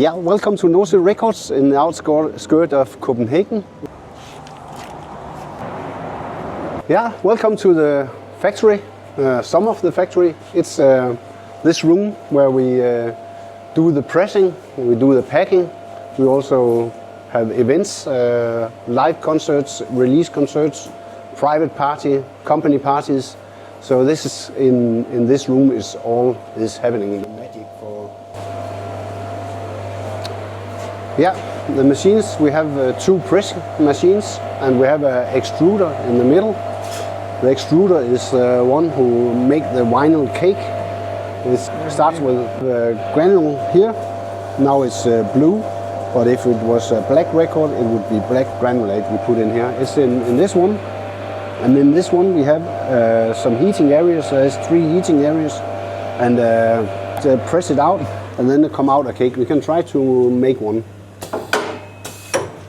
Yeah, welcome to Nordsø Records in the outskirts of Copenhagen. Yeah, welcome to the factory, some of the factory. It's this room where we do the pressing, we do the packing. We also have events, live concerts, release concerts, private party, company parties. So this is in this room is all this happening. The magic for the machines. We have two pressing machines and we have an extruder in the middle. The extruder is the one who make the vinyl cake. It starts with granule here. Now it's blue, but if it was a black record, it would be black granulate we put in here. It's in this one. And in this one we have some heating areas. There's 3 heating areas, and press it out, and then come out a cake. We can try to make one,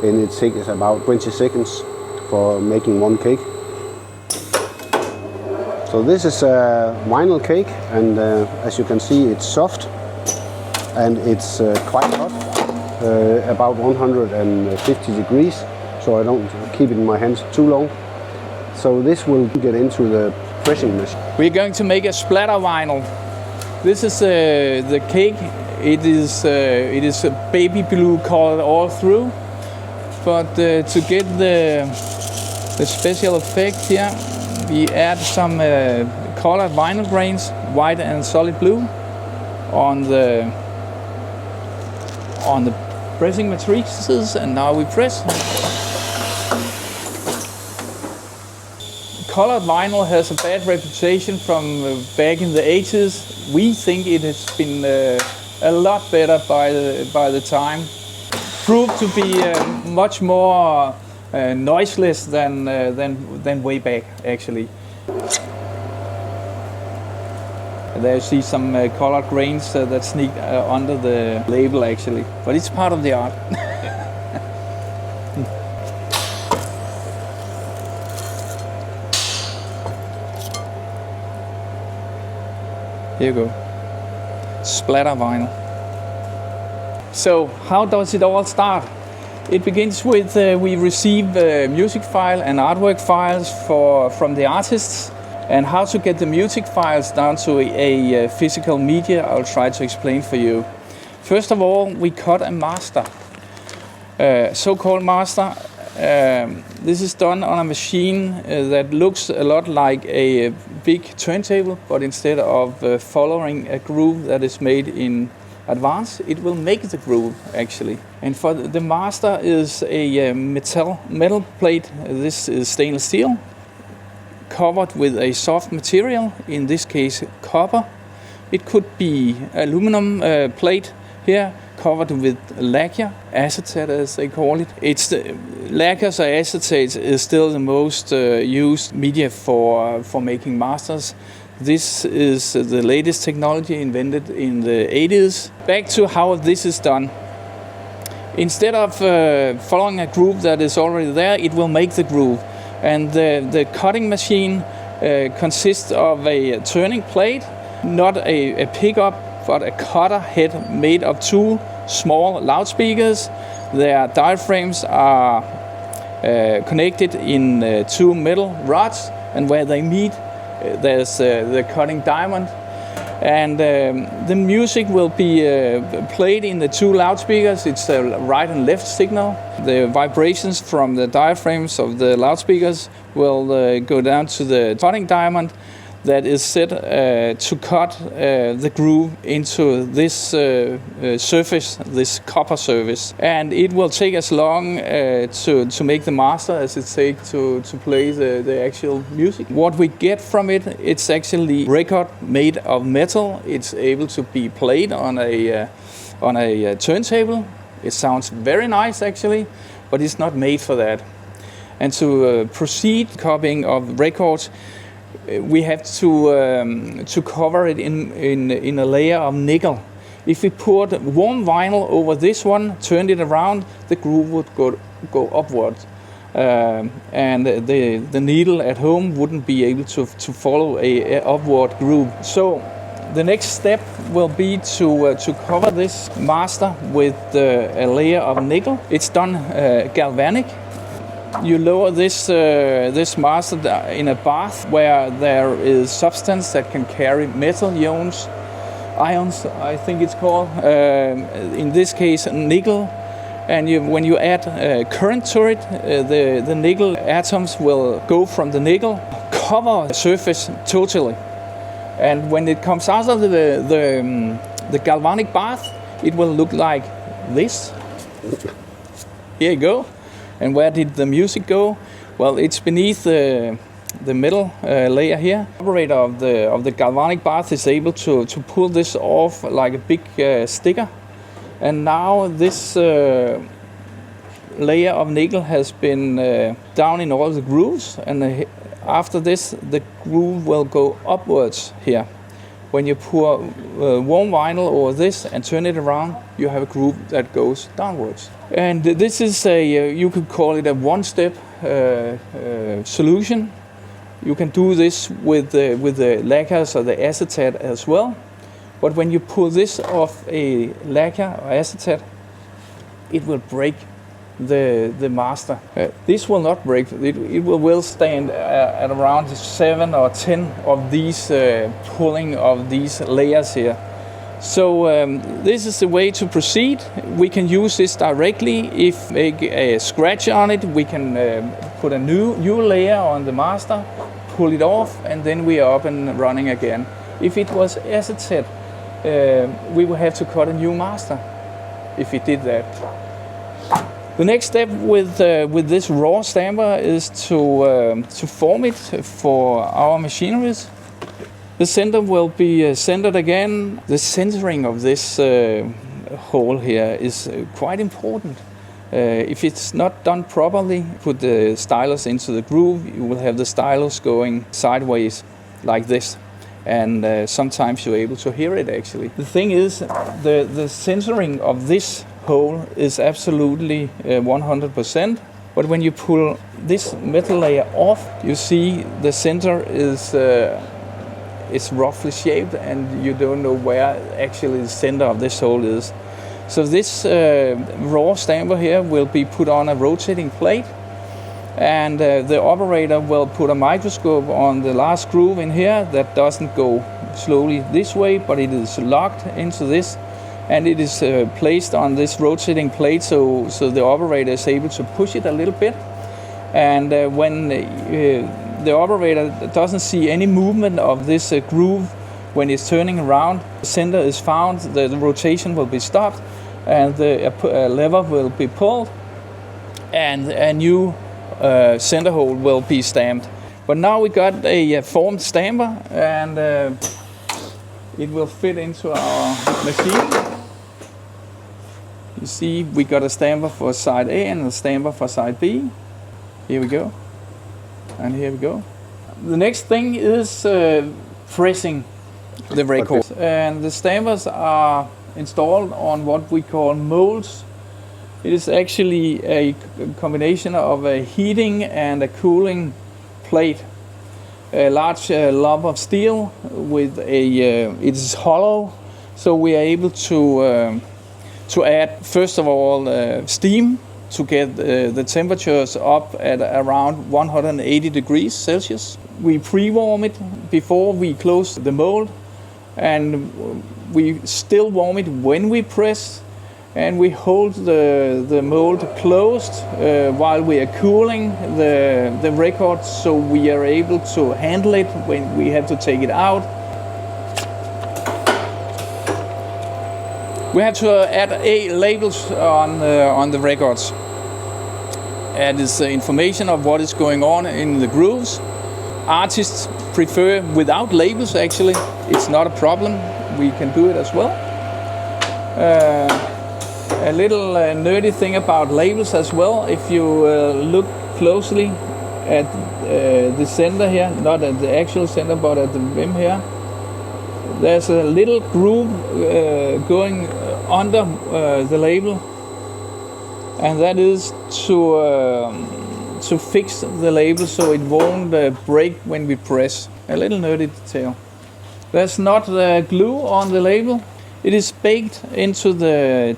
and it takes about 20 seconds for making one cake. So this is a vinyl cake, and as you can see, it's soft and it's quite hot, about 150 degrees. So I don't keep it in my hands too long. So this will get into the pressing machine. We're going to make a splatter vinyl. This is the cake. It is a baby blue color all through. But to get the special effect here, we add some colored vinyl grains, white and solid blue, on the pressing matrices, and now we press. Colored vinyl has a bad reputation from back in the 80s. We think it has been a lot better by the time. Proved to be much more noiseless than way back, actually. There you see some colored grains that sneak under the label, actually, but it's part of the art. Here you go. Splatter vinyl. So how does it all start? It begins with we receive music file and artwork files from the artists, and how to get the music files down to a physical media I'll try to explain for you. First of all, we cut a master, so-called master. This is done on a machine that looks a lot like a big turntable, but instead of following a groove that is made in advance, it will make the groove actually. And for the master is a metal plate. This is stainless steel, covered with a soft material, in this case copper. It could be aluminum plate here, covered with lacquer, acetate as they call it. It's lacquers or acetates is still the most used media for making masters. This is the latest technology invented in the 80s. Back to how this is done. Instead of following a groove that is already there, it will make the groove. And the cutting machine consists of a turning plate, not a pickup, but a cutter head made of 2 small loudspeakers. Their diaphragms are connected in 2 metal rods, and where they meet, there's the cutting diamond. And the music will be played in the 2 loudspeakers. It's a right and left signal. The vibrations from the diaphragms of the loudspeakers will go down to the cutting diamond that is set to cut the groove into this surface, this copper surface. And it will take as long to make the master as it takes to play the actual music. What we get from it, it's actually record made of metal. It's able to be played on a turntable. It sounds very nice actually, but it's not made for that. And to proceed copying of records, we have to cover it in a layer of nickel. If we put warm vinyl over this one, turn it around, the groove would go upward, and the needle at home wouldn't be able to follow a upward groove. So The next step will be to cover this master with a layer of nickel. It's done galvanic. You lower this master in a bath where there is substance that can carry metal ions, I think it's called. In this case, nickel. And when you add current to it, the nickel atoms will go from the nickel, cover the surface totally. And when it comes out of the galvanic bath, it will look like this. Here you go. And where did the music go? Well, it's beneath the metal layer here. The operator of the galvanic bath is able to pull this off like a big sticker. And now this layer of nickel has been down in all the grooves, and after this the groove will go upwards here. When you pour warm vinyl over this and turn it around, you have a groove that goes downwards. And this is you could call it a one-step solution. You can do this with the lacquers or the acetate as well. But when you pull this off a lacquer or acetate, it will break the master. This will not break. It will withstand at around 7 or 10 of these pulling of these layers here. So this is the way to proceed. We can use this directly. If make a scratch on it, we can put a new layer on the master, pull it off, and then we are up and running again. If it was acetate, we will have to cut a new master if we did that. The next step with this raw stamper is to form it for our machineries. The center will be centered again. The centering of this hole here is quite important. If it's not done properly, put the stylus into the groove, you will have the stylus going sideways like this. And sometimes you're able to hear it actually. The thing is, the centering of this hole is absolutely 100%. But when you pull this metal layer off, you see the center is roughly shaped, and you don't know where actually the center of this hole is. So this raw stamper here will be put on a rotating plate, and the operator will put a microscope on the last groove in here that doesn't go slowly this way, but it is locked into this, and it is placed on this rotating plate, so the operator is able to push it a little bit. And when the operator doesn't see any movement of this groove when it's turning around, the center is found, the rotation will be stopped, and the lever will be pulled, and a new center hole will be stamped. But now we got a formed stamper, and it will fit into our machine. You see, we got a stamper for side A and a stamper for side B. Here we go. And here we go. The next thing is pressing the record. Okay. And the stampers are installed on what we call molds. It is actually a combination of a heating and a cooling plate. A large lump of steel with it is hollow, so we are able to add first of all steam to get the temperatures up at around 180 degrees Celsius. We pre-warm it before we close the mold, and we still warm it when we press, and we hold the mold closed while we are cooling the record, so we are able to handle it when we have to take it out. We have to add labels on the records. Add this information of what is going on in the grooves. Artists prefer without labels actually. It's not a problem. We can do it as well. A little nerdy thing about labels as well. If you look closely at the center here, not at the actual center, but at the rim here, there's a little groove going under the label, and that is to fix the label so it won't break when we press. A little nerdy detail. There's not glue on the label. It is baked into the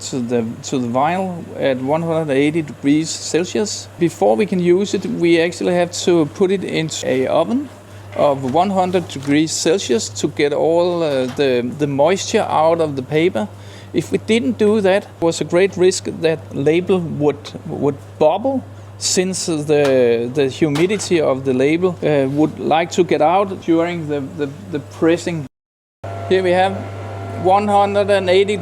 vinyl at 180 degrees Celsius. Before we can use it, we actually have to put it into a oven of 100 degrees Celsius to get all the moisture out of the paper. If we didn't do that, there was a great risk that label would bubble, since the humidity of the label would like to get out during the pressing. Here we have 180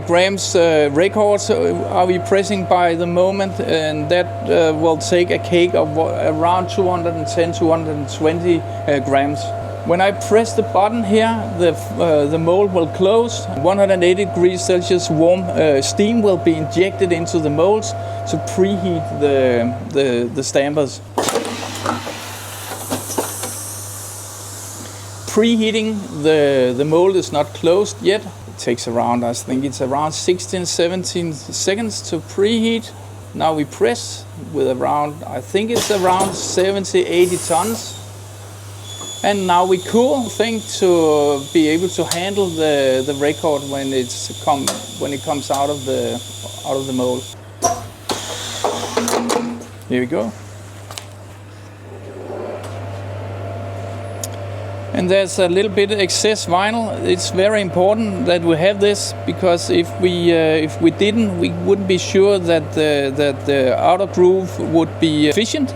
grams records are we pressing by the moment, and that will take a cake of around 210-220 grams. When I press the button here, the mold will close. 180 degrees Celsius warm steam will be injected into the molds to preheat the stampers. Preheating, the mold is not closed yet. It takes around, I think it's around 16-17 seconds to preheat. Now we press with around, I think it's around 70-80 tons. And now we cool, think to be able to handle the record when it comes out of the mold. Here we go. And there's a little bit of excess vinyl. It's very important that we have this, because if we didn't, we wouldn't be sure that the outer groove would be efficient,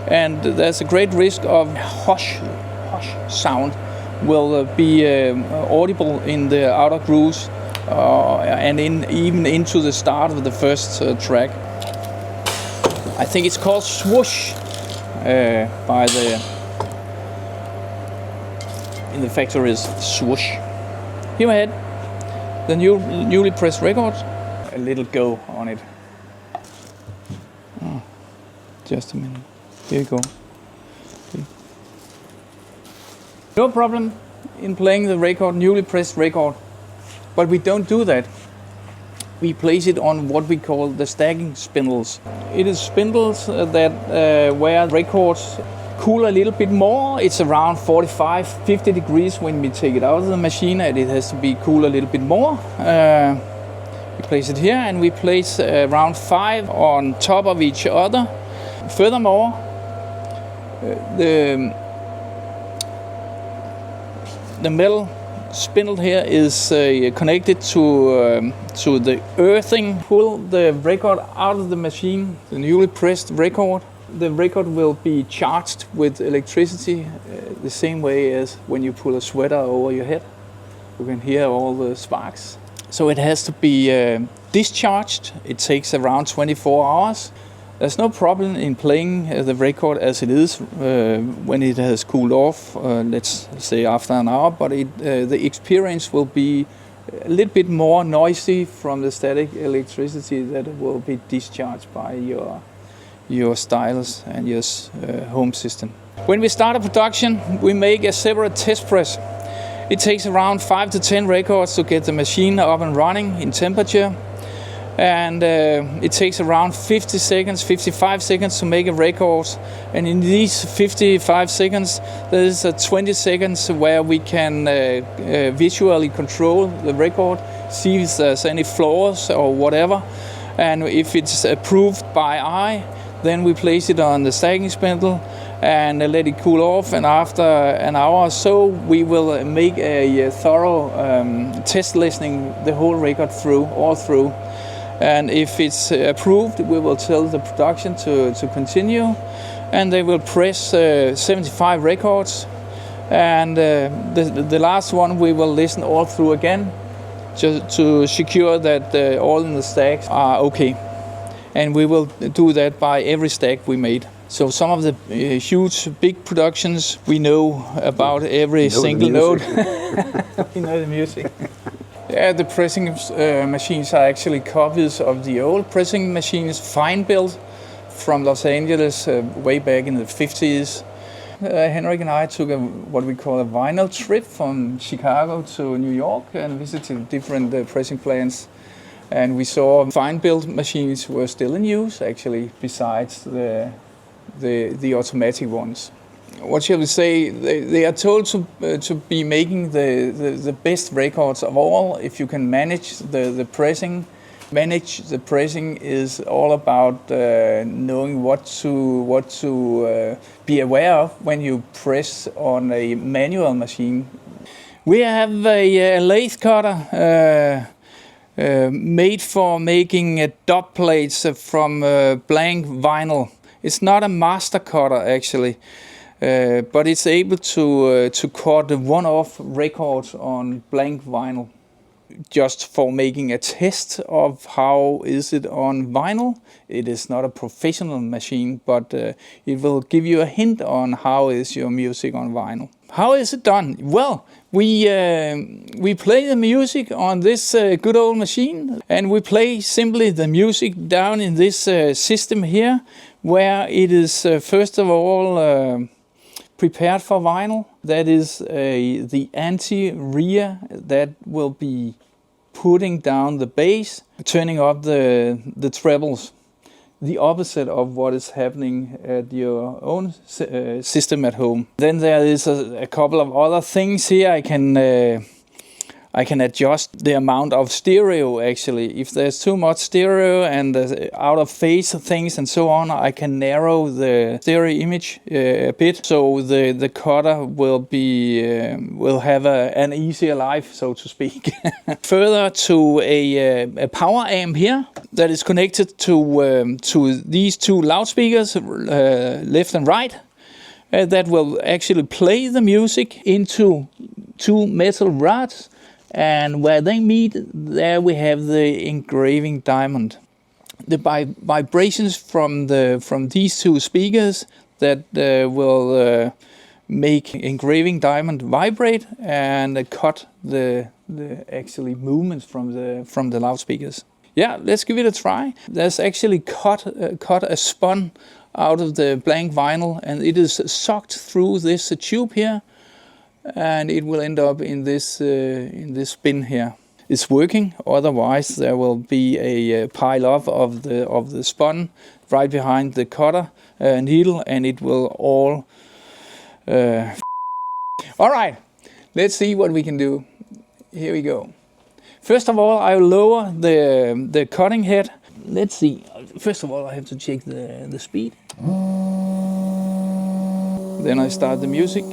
and there's a great risk of hush sound will be audible in the outer grooves and even into the start of the first track. I think it's called swoosh by in the factory is swoosh. Here I had the newly pressed record. A little go on it. Oh, just a minute. Here you go. Okay. No problem in playing the record, newly pressed record, but we don't do that. We place it on what we call the stacking spindles. It is spindles that where records cool a little bit more. It's around 45-50 degrees when we take it out of the machine, and it has to be cool a little bit more. We place it here, and we place around 5 on top of each other. Furthermore, the metal spindle here is connected to the earthing. Pull the record out of the machine, the newly pressed record. The record will be charged with electricity the same way as when you pull a sweater over your head. You can hear all the sparks. So it has to be discharged. It takes around 24 hours. There's no problem in playing the record as it is when it has cooled off, let's say after an hour, but the experience will be a little bit more noisy from the static electricity that will be discharged by your stylus and your home system. When we start a production, we make a separate test press. It takes around 5 to 10 records to get the machine up and running in temperature. And it takes around 50 seconds, 55 seconds to make a record. And in these 55 seconds, there is 20 seconds where we can visually control the record, see if there's any flaws or whatever. And if it's approved by eye, then we place it on the stacking spindle and let it cool off. And after an hour or so, we will make a thorough test listening the whole record through, all through. And if it's approved, we will tell the production to continue, and they will press 75 records. And the last one we will listen all through again, just to secure that all in the stacks are okay. And we will do that by every stack we made. So some of the huge, big productions, we know about every single note. We know the music. Yeah, the pressing machines are actually copies of the old pressing machines, fine built from Los Angeles way back in the 50s. Henrik and I took what we call a vinyl trip from Chicago to New York and visited different pressing plants. And we saw fine built machines were still in use, actually, besides the automatic ones. what shall we say, they are told to be making the best records of all if you can manage the pressing. Manage the pressing is all about knowing what to be aware of when you press on a manual machine. We have a lathe cutter made for making dot plates from blank vinyl. It's not a master cutter actually, but it's able to cut one-off records on blank vinyl. Just for making a test of how is it on vinyl. It is not a professional machine, but it will give you a hint on how is your music on vinyl. How is it done? Well, we play the music on this good old machine, and we play simply the music down in this system here, where it is first of all prepared for vinyl. That is the anti-rear that will be putting down the bass, turning up the trebles. The opposite of what is happening at your own system at home. Then there is a couple of other things here. I can adjust the amount of stereo actually. If there's too much stereo and out of phase things and so on, I can narrow the stereo image a bit, so the cutter will have an easier life, so to speak. Further to a power amp here that is connected to these two loudspeakers, left and right. That will actually play the music into two metal rods. And where they meet, there we have the engraving diamond. The vibrations from these two speakers that will make engraving diamond vibrate and cut the actually movements from the loudspeakers. Yeah, let's give it a try. There's actually cut a spun out of the blank vinyl, and it is sucked through this tube here. And it will end up in this bin here. It's working. Otherwise, there will be a pile up of the spun right behind the cutter needle, and it will all. All right, let's see what we can do. Here we go. First of all, I will lower the cutting head. Let's see. First of all, I have to check the speed. Then I start the music.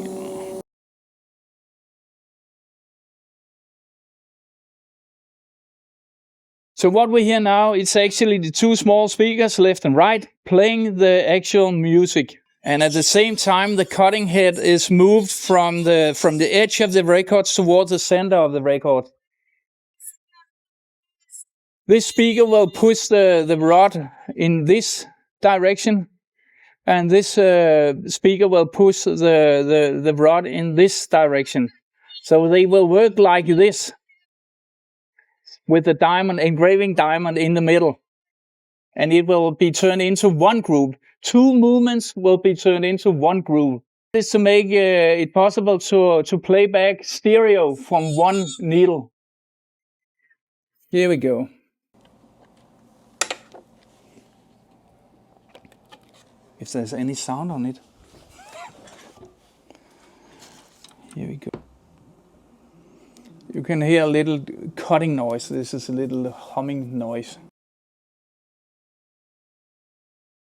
So what we hear now, it's actually the two small speakers, left and right, playing the actual music. And at the same time, the cutting head is moved from the edge of the record towards the center of the record. This speaker will push the rod in this direction, and this speaker will push the rod in this direction. So they will work like this, with the diamond, engraving diamond in the middle. And it will be turned into one groove. Two movements will be turned into one groove. This is to make it possible to play back stereo from one needle. Here we go. If there's any sound on it. Here we go. You can hear a little cutting noise. This is a little humming noise.